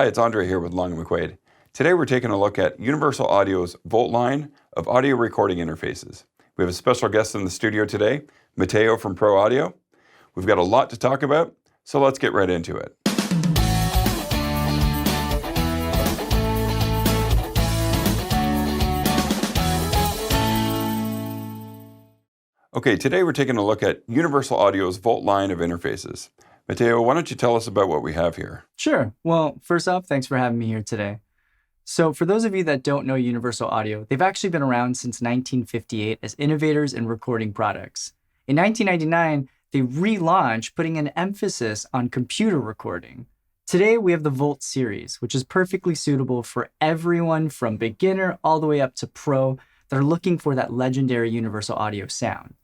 Hi, it's André here with Long & McQuaid. Today we're taking a look at Universal Audio's Volt line of audio recording interfaces. We have a special guest in the studio today, Mateo from Pro Audio. We've got a lot to talk about, so let's get right into it. Okay, today we're taking a look at Universal Audio's Volt line of interfaces. Mateo, why don't you tell us about what we have here? Sure. Well, first off, thanks for having me here today. So for those of you that don't know Universal Audio, they've actually been around since 1958 as innovators in recording products. In 1999, they relaunched, putting an emphasis on computer recording. Today, we have the Volt series, which is perfectly suitable for everyone from beginner all the way up to pro that are looking for that legendary Universal Audio sound.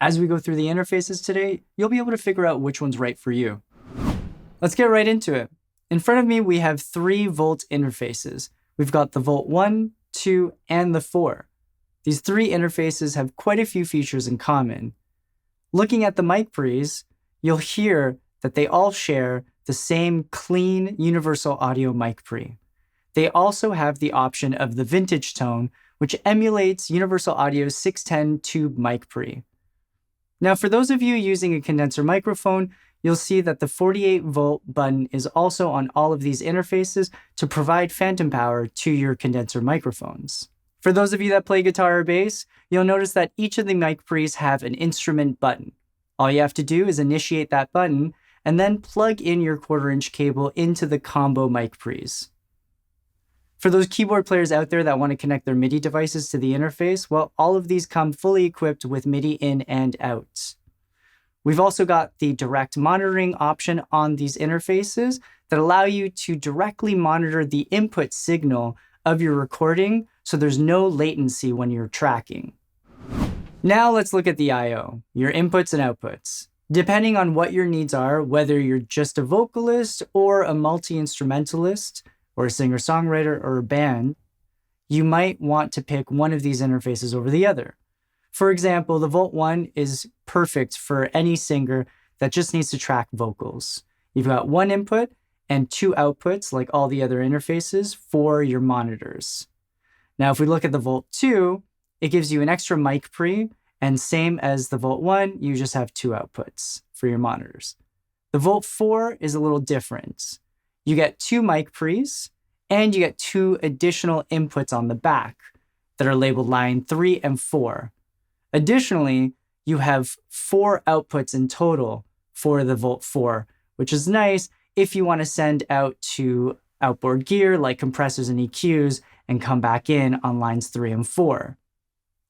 As we go through the interfaces today, you'll be able to figure out which one's right for you. Let's get right into it. In front of me, we have 3 Volt interfaces. We've got the Volt 1, 2, and the 4. These 3 interfaces have quite a few features in common. Looking at the mic pre's, you'll hear that they all share the same clean Universal Audio mic pre. They also have the option of the vintage tone, which emulates Universal Audio's 610 tube mic pre. Now, for those of you using a condenser microphone, you'll see that the 48 volt button is also on all of these interfaces to provide phantom power to your condenser microphones. For those of you that play guitar or bass, you'll notice that each of the mic pre's have an instrument button. All you have to do is initiate that button and then plug in your 1/4-inch cable into the combo mic pre's. For those keyboard players out there that want to connect their MIDI devices to the interface, well, all of these come fully equipped with MIDI in and out. We've also got the direct monitoring option on these interfaces that allow you to directly monitor the input signal of your recording, so there's no latency when you're tracking. Now let's look at the I/O, your inputs and outputs. Depending on what your needs are, whether you're just a vocalist or a multi-instrumentalist, or a singer-songwriter or a band, you might want to pick one of these interfaces over the other. For example, the Volt 1 is perfect for any singer that just needs to track vocals. You've got 1 input and 2 outputs, like all the other interfaces, for your monitors. Now, if we look at the Volt 2, it gives you an extra mic pre, and same as the Volt 1, you just have 2 outputs for your monitors. The Volt 4 is a little different. You get 2 mic pre's, and you get 2 additional inputs on the back that are labeled line 3 and 4. Additionally, you have 4 outputs in total for the Volt 4, which is nice if you want to send out to outboard gear like compressors and EQs and come back in on lines 3 and 4.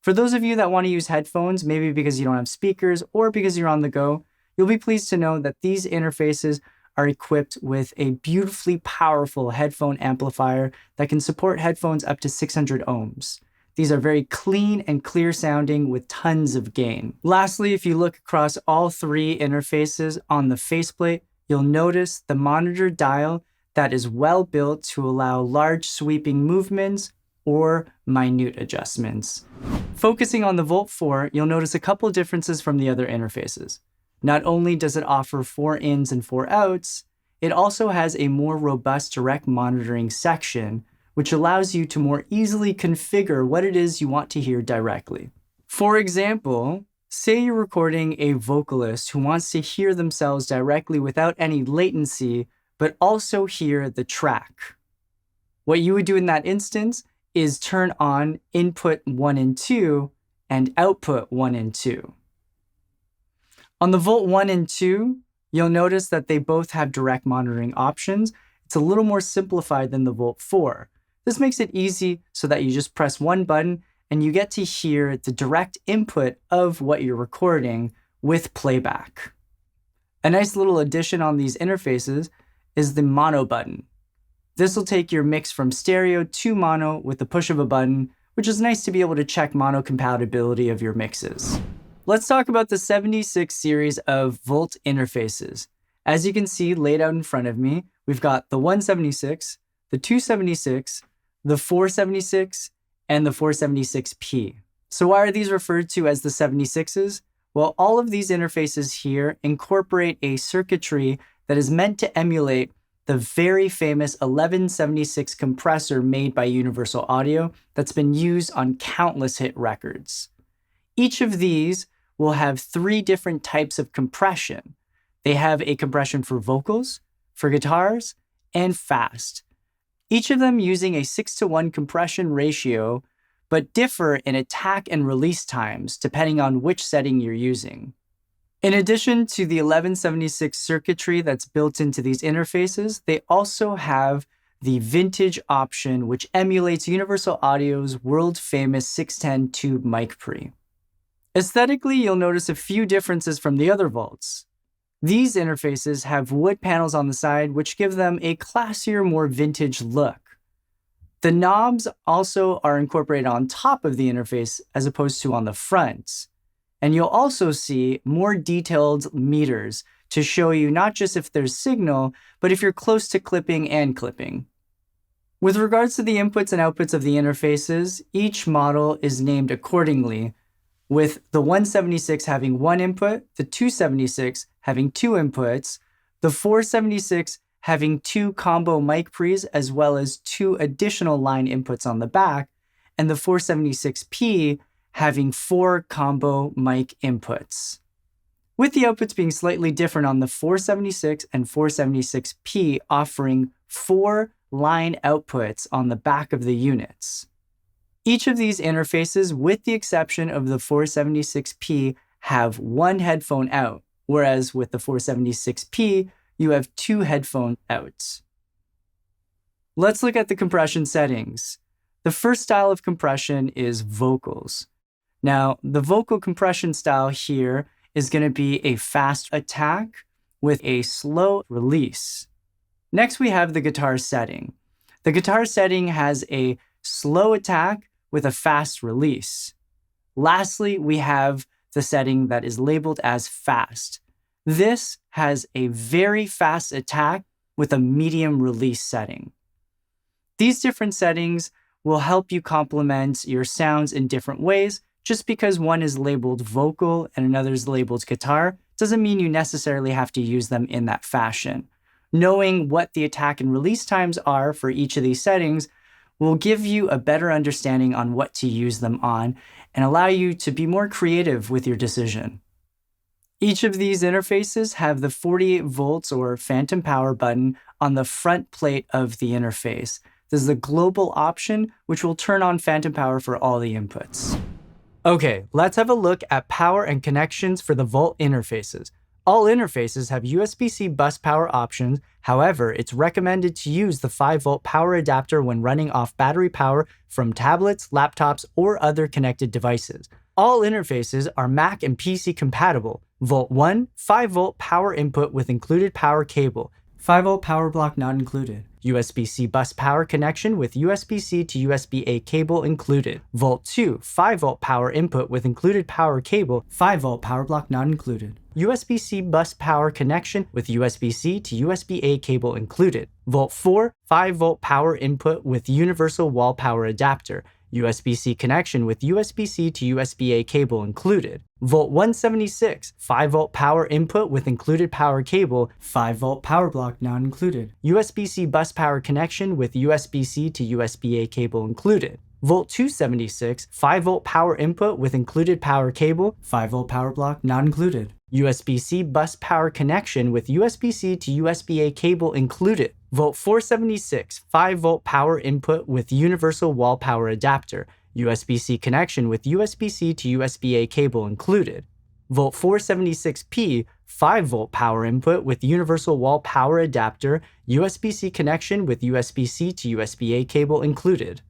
For those of you that want to use headphones, maybe because you don't have speakers or because you're on the go, you'll be pleased to know that these interfaces are equipped with a beautifully powerful headphone amplifier that can support headphones up to 600 ohms. These are very clean and clear sounding with tons of gain. Lastly, if you look across all 3 interfaces on the faceplate, you'll notice the monitor dial that is well built to allow large sweeping movements or minute adjustments. Focusing on the Volt 4, you'll notice a couple differences from the other interfaces. Not only does it offer 4 ins and 4 outs, it also has a more robust direct monitoring section, which allows you to more easily configure what it is you want to hear directly. For example, say you're recording a vocalist who wants to hear themselves directly without any latency, but also hear the track. What you would do in that instance is turn on input 1 and 2 and output 1 and 2. On the Volt 1 and 2, you'll notice that they both have direct monitoring options. It's a little more simplified than the Volt 4. This makes it easy so that you just press 1 button and you get to hear the direct input of what you're recording with playback. A nice little addition on these interfaces is the mono button. This will take your mix from stereo to mono with the push of a button, which is nice to be able to check mono compatibility of your mixes. Let's talk about the 76 series of Volt interfaces. As you can see laid out in front of me, we've got the 176, the 276, the 476, and the 476p. So why are these referred to as the 76s? Well, all of these interfaces here incorporate a circuitry that is meant to emulate the very famous 1176 compressor made by Universal Audio that's been used on countless hit records. Each of these will have 3 different types of compression. They have a compression for vocals, for guitars, and fast. Each of them using a 6:1 compression ratio, but differ in attack and release times depending on which setting you're using. In addition to the 1176 circuitry that's built into these interfaces, they also have the vintage option, which emulates Universal Audio's world-famous 610 tube mic pre. Aesthetically, you'll notice a few differences from the other vaults. These interfaces have wood panels on the side, which give them a classier, more vintage look. The knobs also are incorporated on top of the interface as opposed to on the front. And you'll also see more detailed meters to show you not just if there's signal, but if you're close to clipping and clipping. With regards to the inputs and outputs of the interfaces, each model is named accordingly, with the 176 having 1 input, the 276 having 2 inputs, the 476 having 2 combo mic pre's as well as 2 additional line inputs on the back, and the 476P having 4 combo mic inputs. With the outputs being slightly different on the 476 and 476P offering 4 line outputs on the back of the units. Each of these interfaces, with the exception of the 476P, have 1 headphone out, whereas with the 476P, you have 2 headphone outs. Let's look at the compression settings. The first style of compression is vocals. Now, the vocal compression style here is going to be a fast attack with a slow release. Next, we have the guitar setting. The guitar setting has a slow attack with a fast release. Lastly, we have the setting that is labeled as fast. This has a very fast attack with a medium release setting. These different settings will help you complement your sounds in different ways. Just because one is labeled vocal and another is labeled guitar doesn't mean you necessarily have to use them in that fashion. Knowing what the attack and release times are for each of these settings will give you a better understanding on what to use them on and allow you to be more creative with your decision. Each of these interfaces have the 48 volts or phantom power button on the front plate of the interface. This is the global option, which will turn on phantom power for all the inputs. Okay, let's have a look at power and connections for the Volt interfaces. All interfaces have USB-C bus power options. However, it's recommended to use the 5-volt power adapter when running off battery power from tablets, laptops, or other connected devices. All interfaces are Mac and PC compatible. Volt 1, 5-volt power input with included power cable. 5-volt power block not included. USB-C bus power connection with USB-C to USB-A cable included. Volt 2, 5-volt power input with included power cable. 5-volt power block not included. USB-C bus power connection with USB-C to USB-A cable included. Volt 4, 5-volt power input with universal wall power adapter. USB-C connection with USB-C to USB-A cable included. Volt 176, 5-volt power input with included power cable. 5-volt power block not included. USB-C bus power connection with USB-C to USB-A cable included. Volt 276, 5-volt power input with included power cable. 5-volt power block not included. USB-C bus power connection with USB-C to USB-A cable included. Volt 476, 5-volt power input with universal wall power adapter. USB-C connection with USB-C to USB-A cable included. Volt 476P, 5-volt power input with universal wall power adapter. USB-C connection with USB-C to USB-A cable included.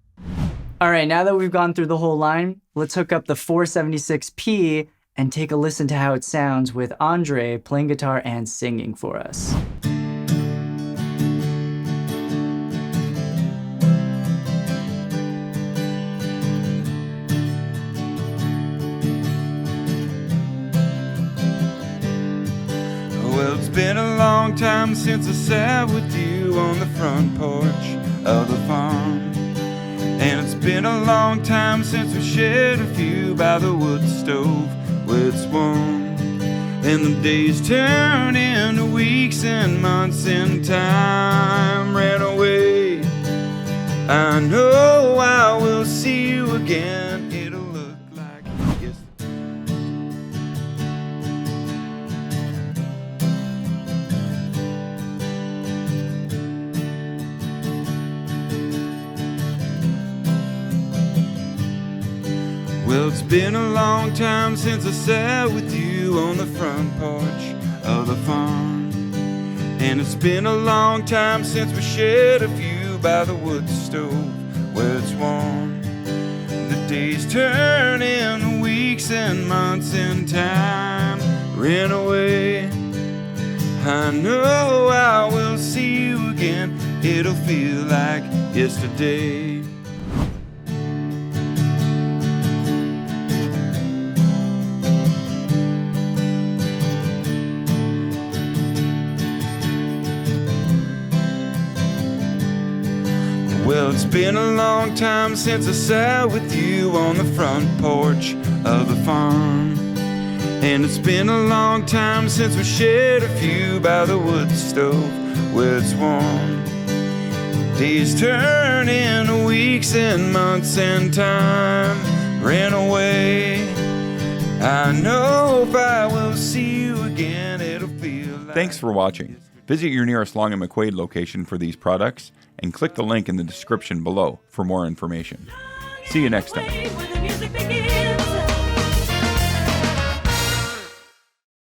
All right, now that we've gone through the whole line, let's hook up the 476P and take a listen to how it sounds with André playing guitar and singing for us. Well, it's been a long time since I sat with you on the front porch of the farm. And it's been a long time since we shared a few by the wood stove where it's warm. and the days turned into weeks and months and time ran away. I know I will see you again. It'll look like yesterday. Well, it's been a long time since I sat with you on the front porch of the farm. And it's been a long time since we shared a view by the wood stove where it's warm. The days turn into weeks and months and time ran away. I know I will see you again. It'll feel like yesterday. Well, it's been a long time since I sat with you on the front porch of the farm. And it's been a long time since we shared a view by the wood stove where it's warm. Days turn into weeks and months and time ran away. I know if I will see you again, it'll feel like... Thanks for watching. Visit your nearest Long and McQuaid location for these products and click the link in the description below for more information. See you next time.